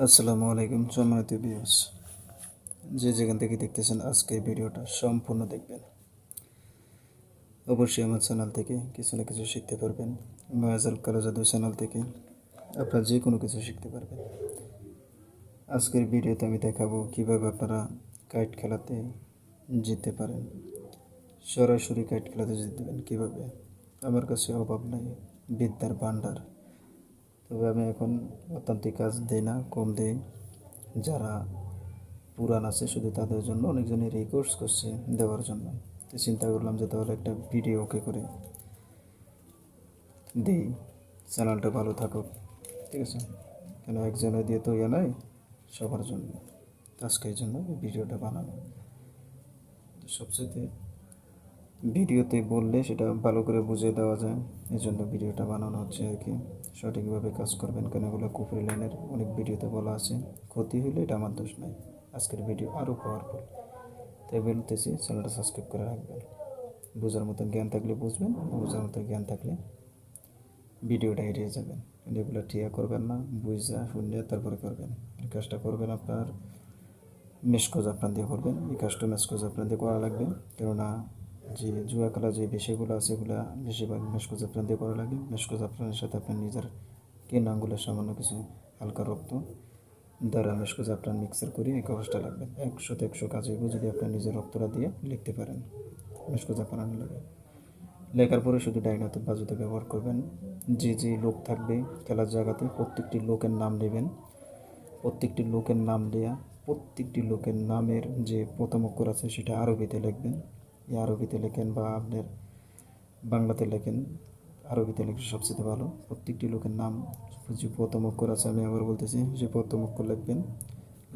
আসসালামু আলাইকুম সম্মানিত ভিউয়ার্স, যে যেখান থেকে দেখতেছেন আজকের ভিডিওটা সম্পূর্ণ দেখবেন। অবশ্যই আমার চ্যানেল থেকে কিছু না কিছু শিখতে পারবেন। মায়াজাল কালো জাদু চ্যানেল থেকে আপনারা যে কোনো কিছু শিখতে পারবেন। আজকের ভিডিওতে আমি দেখাবো কিভাবে আপনারা কাইট খেলাতে জিততে পারেন। সরাসরি কাইট খেলাতে জিতবেন কীভাবে। আমার কাছে অভাব নাই বিদ্যার ভাণ্ডার, তবে আমি এখন অত্যান্তিক কাজ দিই না, কম দিই। যারা পুরান আছে শুধু তাদের জন্য, অনেকজনের রিকোয়েস্ট করছে দেওয়ার জন্য, তো চিন্তা করলাম যে তাহলে একটা ভিডিও ওকে করে দিই, চ্যানেলটা ভালো থাকুক। ঠিক আছে, কেন একজনের দিয়ে তো ইয়ে নাই, সবার জন্য। আজকের জন্য এই ভিডিওটা বানানো। সবচেয়ে ভিডিওতে বললে সেটা ভালো করে বুঝিয়ে দেওয়া যায়, এই জন্য ভিডিওটা বানানো হচ্ছে আর কি। সঠিকভাবে কাজ করবেন, কেন এগুলো কুফরি লাইনের অনেক ভিডিওতে বলা আছে। ক্ষতি হলে এটা আমার দোষ নয়, আজকের ভিডিও আরও পাওয়ারফুল। তাই বলতেছি চ্যানেলটা সাবস্ক্রাইব করে রাখবেন। বোঝার মতো জ্ঞান থাকলে বুঝবেন, বোঝার মতো জ্ঞান থাকলে ভিডিওটা এড়িয়ে যাবেন। এগুলো ঠিয়া করবেন না, বুঝা শুনলে তারপরে করবেন। এই কাজটা করবেন আপনার মেসকোজ আপনার দিয়ে করবেন। এই কাজটা মেসকোজ আপনার দিয়ে করা লাগবে, কেননা যে জুয়া খেলা যে বিষয়গুলো আছে এগুলো বেশিরভাগ মেসকোজ আপনার দিয়ে করা লাগে। মেসকোজ আপনার সাথে আপনার নিজের কিনা আঙ্গুলের সামান্য কিছু হালকা রক্ত দ্বারা মেসকোজ আপনার মিক্সার করে এই কাগজটা লাগবেন। 100-100 কাজ হইব যদি আপনার নিজের রক্তটা দিয়ে লিখতে পারেন। মেসকোজ আপনার লাগে লেখার পরে শুধু ডাইন হাতের বাজুতে ব্যবহার করবেন। যে যে লোক থাকবে খেলার জায়গাতে প্রত্যেকটি লোকের নাম নেবেন। প্রত্যেকটি লোকের নাম দেয়া, প্রত্যেকটি লোকের নামের যে প্রথম অক্ষর আছে সেটা আরবিতে লিখবেন। এই আরবিতে লেখেন বা আপনার বাংলাতে লেখেন, আরবিতে লেখে সবচেয়ে ভালো। প্রত্যেকটি লোকের নাম যে প্রথম অক্ষর আছে, আমি আবার বলতেছি, যে প্রথম অক্ষর লিখবেন।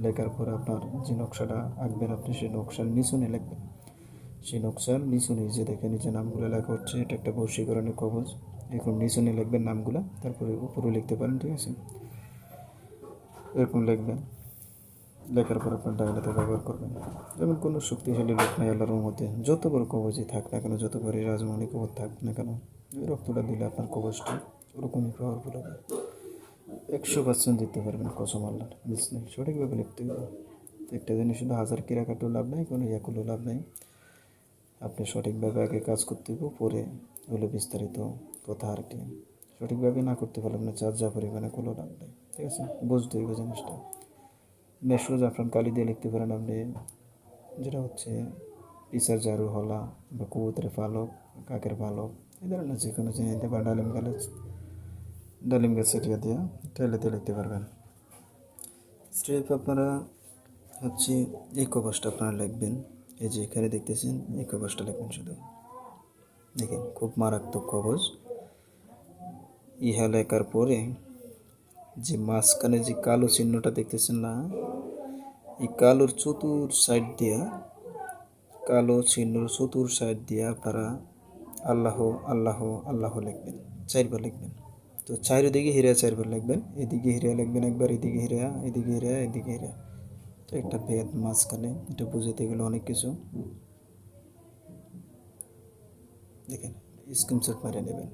লেখার পরে আপনার যে নকশাটা আঁকবেন আপনি সেই নকশার নিচুনে লিখবেন। সেই নকশার নিচুনে যে দেখে নিচে নামগুলো লেখা হচ্ছে, এটা একটা বশীকরণের কবজ। এরকম নিচুনে লিখবেন নামগুলো, তারপরে উপরে লিখতে পারেন। ঠিক আছে, এরকম লিখবেন। লেখার পর আপনার ডায়লাতে ব্যবহার করবেন। যেমন কোনো শক্তিশালী লোক নাই আল্লাহর মধ্যে, যত বড় কবজই থাক না কেন, যত বড় রাজমণি কবজ থাক না কেন, ওই রক্তটা দিলে আপনার কবজটা ওরকমই পাওয়ারফুল হবে। 100% দিতে পারবেন, কসম আল্লাহর, মিস নেই। সঠিকভাবে লিখতে হবে। একটা জিনিস শুধু হাজার কিরা কাটেও লাভ নাই, কোনো ইয়া করলেও লাভ নাই। আপনি সঠিকভাবে আগে কাজ করতে হবে, পরে হলো বিস্তারিত কথা আর কি। সঠিকভাবে না করতে পারলাম না, চার যা পরিমাণে কোনো লাভ নেই। ঠিক আছে, বুঝতে হবে জিনিসটা। মেশরুজ জাফরান কালি দিয়ে লিখতে পারেন আপনি, যেটা হচ্ছে পিসার জারু হলা বা কবুতরের পালক, কাকের পালক, এই ধরনের যে কোনো জিনিস দিয়ে, বা ডালিম গাছ সেটিয়া দিয়ে টাইলেতে লিখতে পারবেন। স্ট্রেপ আপনারা হচ্ছে এই কবজটা আপনারা লিখবেন। এই যে এখানে দেখতেছেন এই কবজটা লিখবেন শুধু। দেখেন খুব মারাত্মক কবজ। ইহা লেখার পরে যে মাঝখানে যে কালো চিহ্নটা দেখতেছেন না, এই কালোর চতুর সাইড দিয়া, কালো চিহ্নর চতুর সাইড দিয়া আপনারা আল্লাহ আল্লাহ আল্লাহ লিখবেন, 4 বার লিখবেন। তো চারিদিকে হিরা 4 বার লিখবেন। এদিকে হিরা লিখবেন একবার, এদিকে হিরা, এদিকে হিরা, এদিকে হিরা। তো একটা ভেদ মাঝখানে, এটা বুঝাতে গেলে অনেক কিছু। দেখেন স্ক্রিনশট মেরে নেবেন।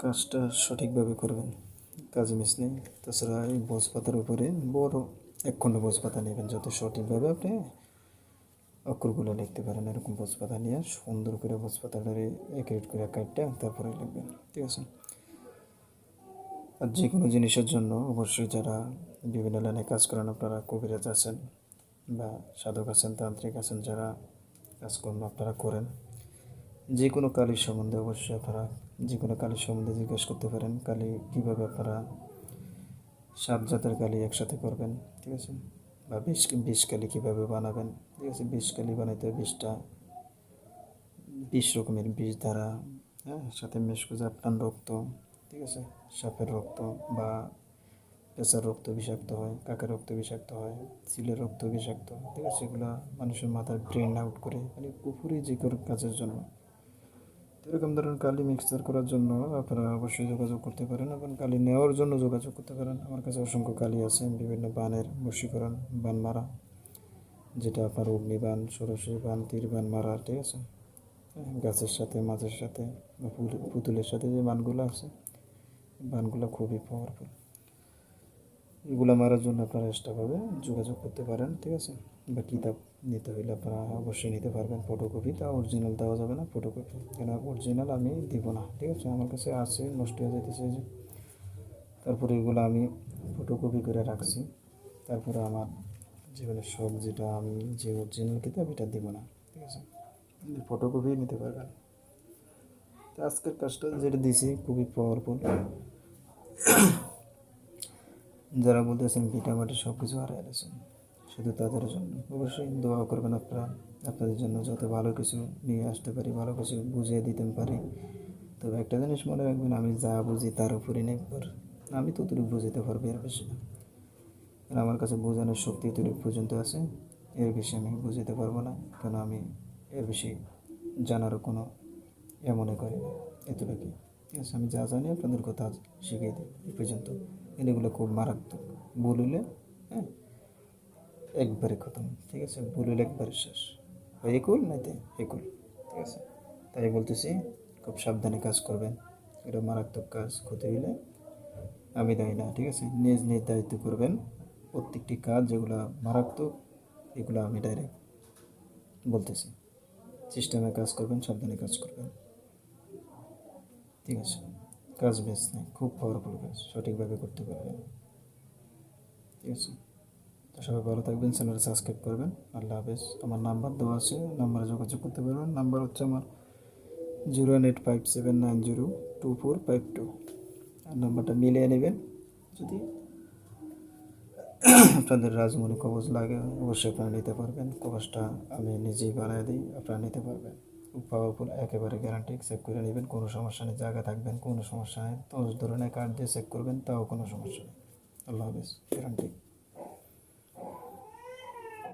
কাজটা সঠিকভাবে করবেন, কাজ মিস নেই। তাছাড়া এই বজপাতার উপরে বড় 1 খণ্ড বজপাতা নেবেন, যাতে সঠিকভাবে আপনি অক্ষরগুলো লিখতে পারেন। এরকম বজপাতা নিয়ে সুন্দর করে বজপাতাটারে একেট করে কাটটা তারপরে লিখবেন। ঠিক আছে, আর যে কোনো জিনিসের জন্য অবশ্যই যারা বিভিন্ন লাইনে কাজ করেন, আপনারা কবিরাজ আছেন বা সাধক আছেন, তান্ত্রিক আছেন, যারা কাজকর্ম আপনারা করেন, যে কোনো কালির সম্বন্ধে অবশ্যই আপনারা যে কোনো কালির সম্বন্ধে জিজ্ঞেস করতে পারেন। কালি কীভাবে আপনারা 7 জাতের কালি একসাথে করবেন। ঠিক আছে, বা 20 কালি কীভাবে বানাবেন। ঠিক আছে, 20 কালি বানাইতে 20 রকমের বিষ দ্বারা, হ্যাঁ, সাথে মেশকুজ আপনার রক্ত। ঠিক আছে, সাপের রক্ত বা পেঁচার রক্ত বিষাক্ত হয়, কাকের রক্ত বিষাক্ত হয়, চিলের রক্ত বিষাক্ত। ঠিক আছে, এগুলো মানুষের মাথার ব্রেন আউট করে, মানে পুকুরে যে কোনো কাজের জন্য। এরকম ধরনের কালি মিক্সচার করার জন্য আপনারা অবশ্যই যোগাযোগ করতে পারেন এবং কালি নেওয়ার জন্য যোগাযোগ করতে পারেন। আমার কাছে অসংখ্য কালি আছে, বিভিন্ন বানের বশীকরণ, বান মারা, যেটা আপনার অগ্নিবান, ষোড়শী বান, তীর বান মারা, ঠিক আছে। গাছের সাথে, মাছের সাথে বা পুতুলের সাথে যে বানগুলো আছে, বানগুলো খুবই পাওয়ারফুল। এগুলো মারার জন্য আপনারা এক্সট্রাভাবে যোগাযোগ করতে পারেন, ঠিক আছে। বা কিতাব নিতে হইলে আপনারা অবশ্যই নিতে পারবেন। ফটোকপি, তা অরিজিনাল দেওয়া যাবে না, ফটোকপি, কেন অরিজিনাল আমি দিব না, ঠিক আছে। আমার কাছে আছে, নষ্ট হয়ে যেতেছে যে। তারপরে এগুলো আমি ফটোকপি করে রাখছি। তারপরে আমার জীবনের শখ, যেটা আমি যে অরিজিনাল কিতাব এটা দিব না, ঠিক আছে। ফটোকপি নিতে পারবেন। তো আজকের কাজটা যেটা দিছি খুবই পাওয়ারফুল। যারা বলতেছেন ভিটামাটি সব কিছু হারিয়ে গেছেন, শুধু তাদের জন্য অবশ্যই দোয়া করবেন আপনারা, আপনাদের জন্য যাতে ভালো কিছু নিয়ে আসতে পারি, ভালো কিছু বুঝিয়ে দিতে পারি। তবে একটা জিনিস মনে রাখবেন, আমি যা বুঝি তার উপরই নির্ভর, আমি ততটুকু বুঝতে পারবো, এর বেশি না। আর আমার কাছে বোঝানোর শক্তি এতটুকু পর্যন্ত আছে, এর বেশি আমি বুঝতে পারবো না, কেন আমি এর বেশি জানারও কোনো মনে করি না। এতটুকুই, ঠিক আছে। আমি যা জানি আপনাদের কথা শিখিয়ে দিই এই পর্যন্ত। এগুলো খুব মারাত্মক, ভুল হলে হ্যাঁ একবারে খতম, ঠিক আছে। ভুল হলে একবারে শেষ, হয় একুল নাইতে একুল, ঠিক আছে। তাই বলতেছি, খুব সাবধানে কাজ করবেন। এটা মারাত্মক কাজ, ক্ষতি হইলে আমি দায়ী না, ঠিক আছে। নিজ নিজ দায়িত্ব করবেন। প্রত্যেকটি কাজ যেগুলো মারাত্মক, এগুলো আমি ডাইরেক্ট বলতেছি। সিস্টেমে কাজ করবেন, সাবধানে কাজ করবেন, ঠিক আছে। কাজ বেশ নেই, খুব পাওয়ারফুল কাজ, সঠিকভাবে করতে পারবেন, ঠিক আছে। তো সবাই ভালো থাকবেন, চ্যানেলটা সাবস্ক্রাইব করবেন। আল্লাহ হাফেজ। আমার নাম্বার দেওয়া আছে, নাম্বারে যোগাযোগ করতে পারবেন। নাম্বার হচ্ছে আমার 01857902452। আর নাম্বারটা মিলিয়ে নেবেন। যদি আপনাদের রাজমণি কবজ লাগে অবশ্যই আপনারা নিতে পারবেন। কবজটা আমি নিজেই বানিয়ে দিই, আপনারা নিতে পারবেন। খুব পাওয়ারফুল, একেবারে গ্যারান্টি। চেক করে নেবেন, কোনো সমস্যা নেই। জায়গা থাকবেন, কোনো সমস্যা নেই। 10 ধরনের কার্ড দিয়ে চেক করবেন, তাও কোনো সমস্যা নেই। আল্লাহ হাফেজ, গ্যারান্টি।